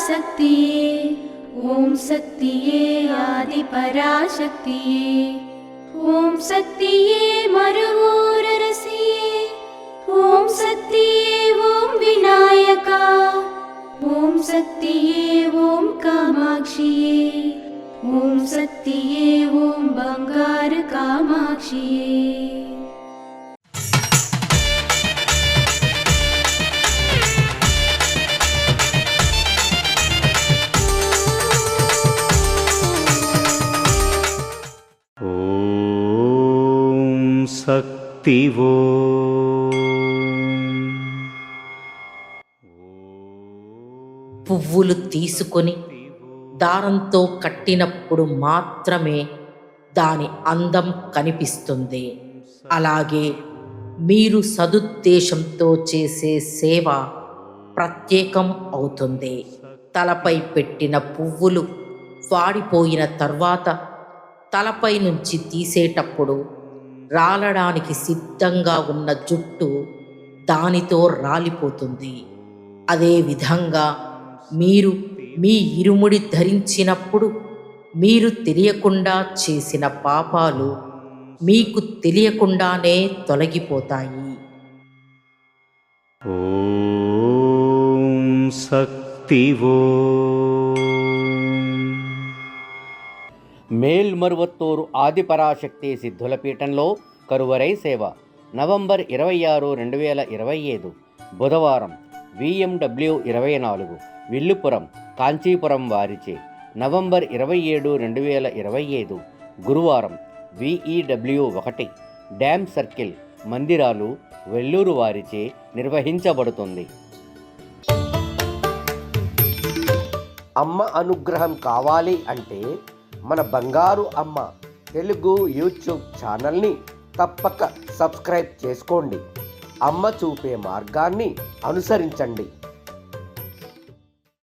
शक्तिये ॐ शक्तिये आदिपराशक्तिये ॐ शक्तिये मरुवोररसिये ॐ शक्तिये ॐ विनायका ॐ शक्तिये ॐ कामाक्षिये ॐ शक्तिये ॐ बंगार कामाक्षिये। శక్తివో పువ్వులు తీసుకొని దారంతో కట్టినప్పుడు మాత్రమే దాని అందం కనిపిస్తుంది. అలాగే మీరు సదుద్దేశంతో చేసే సేవ ప్రత్యేకం అవుతుంది. తలపై పెట్టిన పువ్వులు వాడిపోయిన తర్వాత తలపై నుంచి తీసేటప్పుడు రాలడానికి సిద్ధంగా ఉన్న జుట్టు దానితో రాలిపోతుంది. అదేవిధంగా మీరు మీ ఇరుముడి ధరించినప్పుడు మీరు తెలియకుండా చేసిన పాపాలు మీకు తెలియకుండానే తొలగిపోతాయి. ఓం శక్తివో. మేల్మరువత్తూరు ఆదిపరాశక్తి సిద్ధుల పీఠంలో కరువరై సేవ నవంబర్ 26, 2025 బుధవారం VMW 24 విల్లుపురం కాంచీపురం వారిచే. నవంబర్ 27, 2025 గురువారం VEW 1 డ్యామ్ సర్కిల్ మందిరాలు వెల్లూరు వారిచే నిర్వహించబడుతుంది. అమ్మ అనుగ్రహం కావాలి అంటే మన బంగారు అమ్మ తెలుగు యూట్యూబ్ ఛానల్ని తప్పక సబ్స్క్రైబ్ చేసుకోండి. అమ్మ చూపే మార్గాన్ని అనుసరించండి.